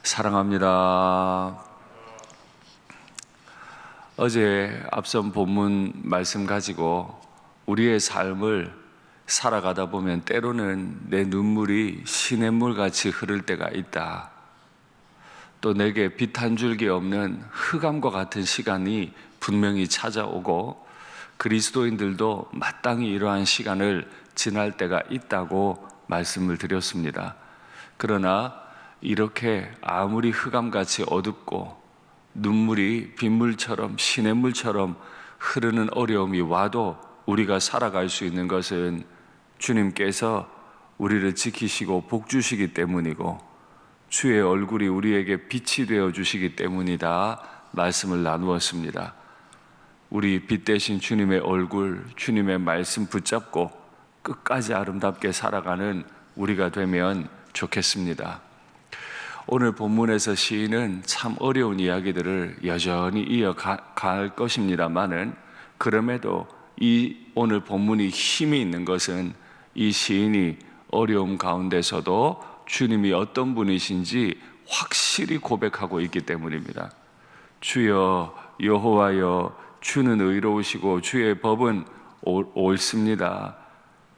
사랑합니다. 어제 앞선 본문 말씀 가지고 우리의 삶을 살아가다 보면 때로는 내 눈물이 시냇물같이 흐를 때가 있다. 또 내게 빛 한 줄기 없는 흑암과 같은 시간이 분명히 찾아오고 그리스도인들도 마땅히 이러한 시간을 지날 때가 있다고 말씀을 드렸습니다. 그러나 이렇게 아무리 흑암같이 어둡고 눈물이 빗물처럼 시냇물처럼 흐르는 어려움이 와도 우리가 살아갈 수 있는 것은 주님께서 우리를 지키시고 복 주시기 때문이고 주의 얼굴이 우리에게 빛이 되어 주시기 때문이다 말씀을 나누었습니다. 우리 빛 대신 주님의 얼굴, 주님의 말씀 붙잡고 끝까지 아름답게 살아가는 우리가 되면 좋겠습니다. 오늘 본문에서 시인은 참 어려운 이야기들을 여전히 이어갈 것입니다만은 그럼에도 이 오늘 본문이 힘이 있는 것은 이 시인이 어려움 가운데서도 주님이 어떤 분이신지 확실히 고백하고 있기 때문입니다. 주여 여호와여 주는 의로우시고 주의 법은 옳습니다.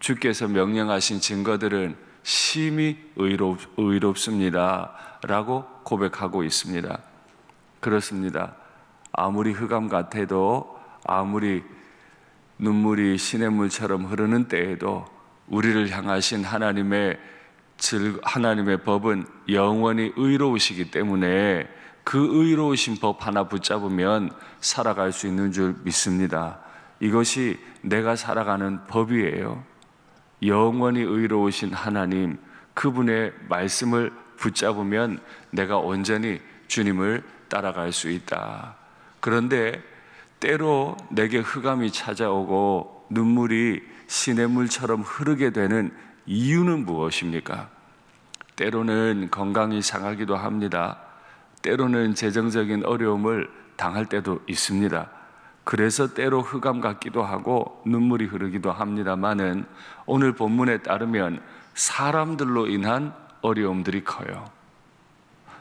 주께서 명령하신 증거들은 심히 의롭습니다 라고 고백하고 있습니다. 그렇습니다. 아무리 흑암 같아도 아무리 눈물이 시냇물처럼 흐르는 때에도 우리를 향하신 하나님의 법은 영원히 의로우시기 때문에 그 의로우신 법 하나 붙잡으면 살아갈 수 있는 줄 믿습니다. 이것이 내가 살아가는 법이에요. 영원히 의로우신 하나님, 그분의 말씀을 붙잡으면 내가 온전히 주님을 따라갈 수 있다. 그런데 때로 내게 흑암이 찾아오고 눈물이 시냇물처럼 흐르게 되는 이유는 무엇입니까? 때로는 건강이 상하기도 합니다. 때로는 재정적인 어려움을 당할 때도 있습니다. 그래서 때로 흑암 같기도 하고 눈물이 흐르기도 합니다만은 오늘 본문에 따르면 사람들로 인한 어려움들이 커요.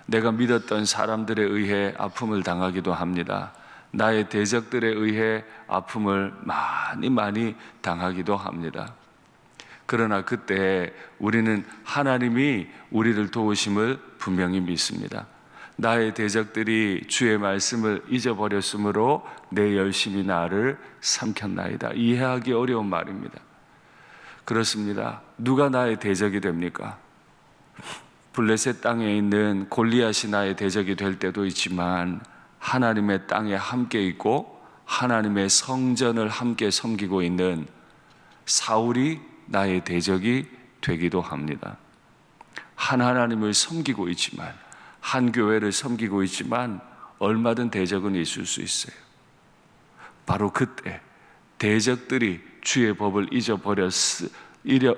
내가 믿었던 사람들에 의해 아픔을 당하기도 합니다. 나의 대적들에 의해 아픔을 많이 당하기도 합니다. 그러나 그때 우리는 하나님이 우리를 도우심을 분명히 믿습니다. 나의 대적들이 주의 말씀을 잊어버렸으므로 내 열심히 나를 삼켰나이다. 이해하기 어려운 말입니다. 그렇습니다. 누가 나의 대적이 됩니까? 블레셋 땅에 있는 골리앗이 나의 대적이 될 때도 있지만 하나님의 땅에 함께 있고 하나님의 성전을 함께 섬기고 있는 사울이 나의 대적이 되기도 합니다. 하나님을 섬기고 있지만 한 교회를 섬기고 있지만 얼마든 대적은 있을 수 있어요. 바로 그때 대적들이 주의 법을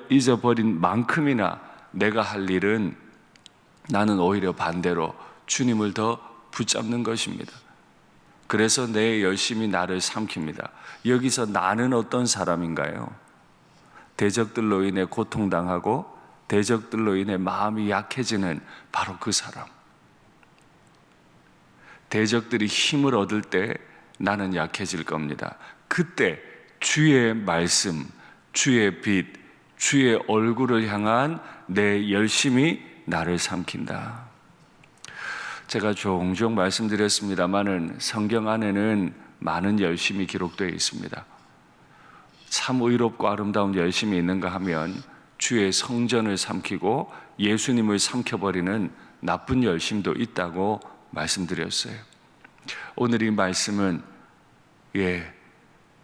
잊어버린 만큼이나 내가 할 일은 나는 오히려 반대로 주님을 더 붙잡는 것입니다. 그래서 내 열심히 나를 삼킵니다. 여기서 나는 어떤 사람인가요? 대적들로 인해 고통당하고 대적들로 인해 마음이 약해지는 바로 그 사람. 대적들이 힘을 얻을 때 나는 약해질 겁니다. 그때 주의 말씀, 주의 빛, 주의 얼굴을 향한 내 열심이 나를 삼킨다. 제가 종종 말씀드렸습니다마는 성경 안에는 많은 열심이 기록되어 있습니다. 참 의롭고 아름다운 열심이 있는가 하면 주의 성전을 삼키고 예수님을 삼켜버리는 나쁜 열심도 있다고 말씀드렸어요. 오늘 이 말씀은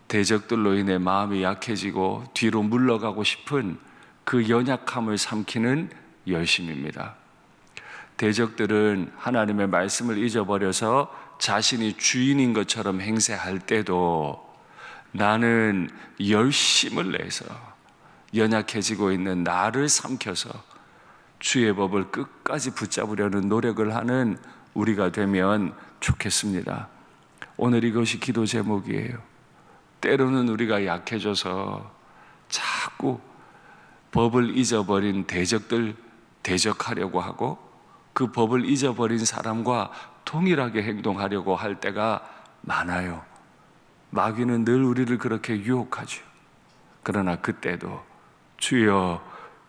대적들로 인해 마음이 약해지고 뒤로 물러가고 싶은 그 연약함을 삼키는 열심입니다. 대적들은 하나님의 말씀을 잊어버려서 자신이 주인인 것처럼 행세할 때도 나는 열심을 내서 연약해지고 있는 나를 삼켜서 주의 법을 끝까지 붙잡으려는 노력을 하는 우리가 되면 좋겠습니다. 오늘 이것이 기도 제목이에요. 때로는 우리가 약해져서 자꾸 법을 잊어버린 대적들 대적하려고 하고 그 법을 잊어버린 사람과 동일하게 행동하려고 할 때가 많아요. 마귀는 늘 우리를 그렇게 유혹하죠. 그러나 그때도 주여,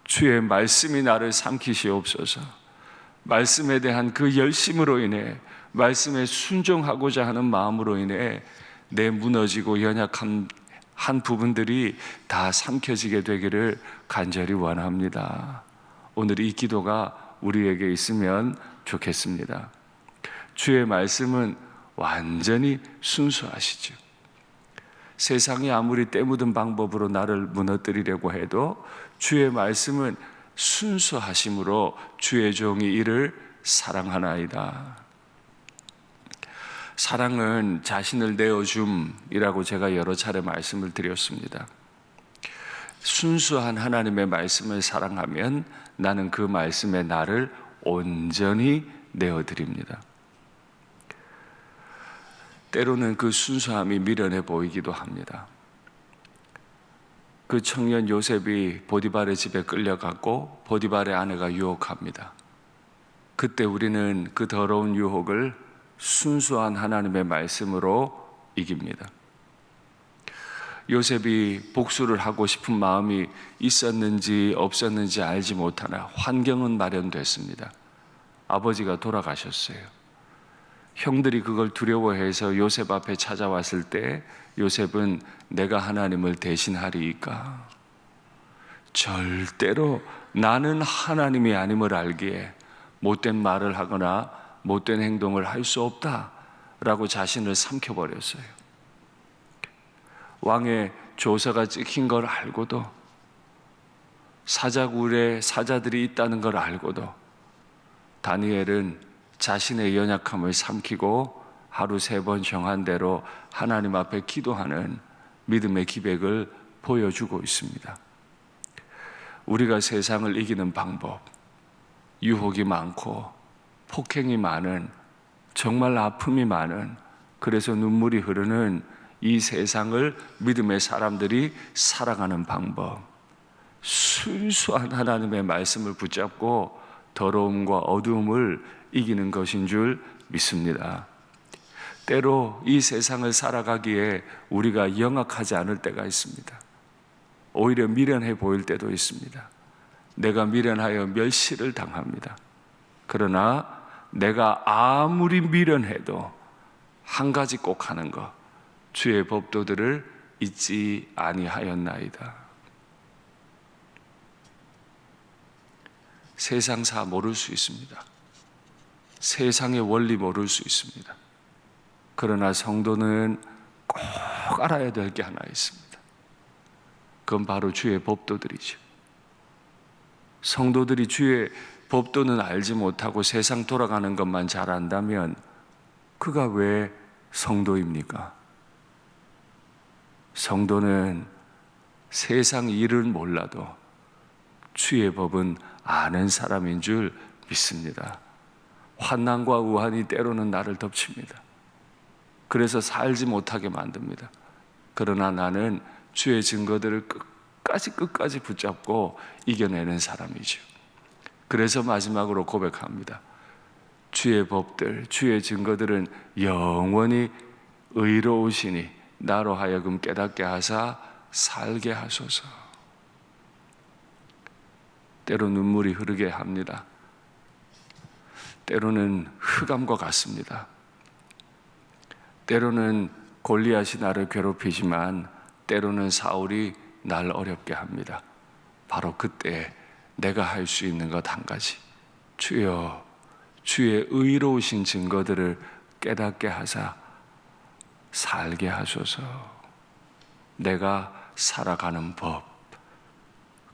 주의 말씀이 나를 삼키시옵소서. 말씀에 대한 그 열심으로 인해, 말씀에 순종하고자 하는 마음으로 인해 내 무너지고 연약한 한 부분들이 다 삼켜지게 되기를 간절히 원합니다. 오늘 이 기도가 우리에게 있으면 좋겠습니다. 주의 말씀은 완전히 순수하시죠. 세상이 아무리 때묻은 방법으로 나를 무너뜨리려고 해도 주의 말씀은 순수하심으로 주의 종이 이를 사랑하나이다. 사랑은 자신을 내어줌이라고 제가 여러 차례 말씀을 드렸습니다. 순수한 하나님의 말씀을 사랑하면 나는 그 말씀에 나를 온전히 내어드립니다. 때로는 그 순수함이 미련해 보이기도 합니다. 그 청년 요셉이 보디발의 집에 끌려갔고 보디발의 아내가 유혹합니다. 그때 우리는 그 더러운 유혹을 순수한 하나님의 말씀으로 이깁니다. 요셉이 복수를 하고 싶은 마음이 있었는지 없었는지 알지 못하나 환경은 마련됐습니다. 아버지가 돌아가셨어요. 형들이 그걸 두려워해서 요셉 앞에 찾아왔을 때 요셉은 내가 하나님을 대신하리이까? 절대로 나는 하나님이 아님을 알기에 못된 말을 하거나 못된 행동을 할 수 없다라고 자신을 삼켜버렸어요. 왕의 조서가 찍힌 걸 알고도, 사자굴에 사자들이 있다는 걸 알고도 다니엘은 자신의 연약함을 삼키고 하루 3번 정한 대로 하나님 앞에 기도하는 믿음의 기백을 보여주고 있습니다. 우리가 세상을 이기는 방법, 유혹이 많고 폭행이 많은, 정말 아픔이 많은, 그래서 눈물이 흐르는 이 세상을 믿음의 사람들이 살아가는 방법, 순수한 하나님의 말씀을 붙잡고 더러움과 어두움을 이기는 것인 줄 믿습니다. 때로 이 세상을 살아가기에 우리가 영악하지 않을 때가 있습니다. 오히려 미련해 보일 때도 있습니다. 내가 미련하여 멸시를 당합니다. 그러나 내가 아무리 미련해도 한 가지 꼭 하는 것, 주의 법도들을 잊지 아니하였나이다. 세상사 모를 수 있습니다. 세상의 원리 모를 수 있습니다. 그러나 성도는 꼭 알아야 될 게 하나 있습니다. 그건 바로 주의 법도들이죠. 성도들이 주의 법도는 알지 못하고 세상 돌아가는 것만 잘 안다면 그가 왜 성도입니까? 성도는 세상 일은 몰라도 주의 법은 아는 사람인 줄 믿습니다. 환난과 우환이 때로는 나를 덮칩니다. 그래서 살지 못하게 만듭니다. 그러나 나는 주의 증거들을 끝까지 붙잡고 이겨내는 사람이죠. 그래서 마지막으로 고백합니다. 주의 법들, 주의 증거들은 영원히 의로우시니 나로 하여금 깨닫게 하사 살게 하소서. 때로 눈물이 흐르게 합니다. 때로는 흑암과 같습니다. 때로는 골리앗이 나를 괴롭히지만 때로는 사울이 날 어렵게 합니다. 바로 그때 내가 할 수 있는 것 한 가지, 주여 주의 의로우신 증거들을 깨닫게 하사 살게 하소서. 내가 살아가는 법,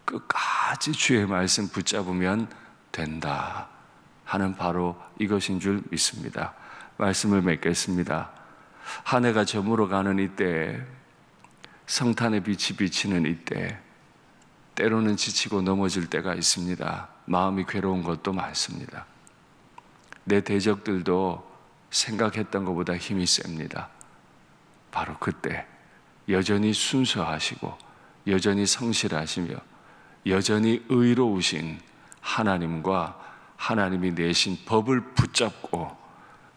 끝까지 주의 말씀 붙잡으면 된다 하는 바로 이것인 줄 믿습니다. 말씀을 맺겠습니다. 한 해가 저물어가는 이때, 성탄의 빛이 비치는 이때, 때로는 지치고 넘어질 때가 있습니다. 마음이 괴로운 것도 많습니다. 내 대적들도 생각했던 것보다 힘이 셉니다. 바로 그때 여전히 순수하시고 여전히 성실하시며 여전히 의로우신 하나님과 하나님이 내신 법을 붙잡고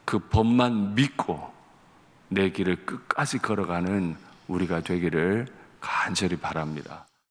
그 법만 믿고 내 길을 끝까지 걸어가는 우리가 되기를 간절히 바랍니다.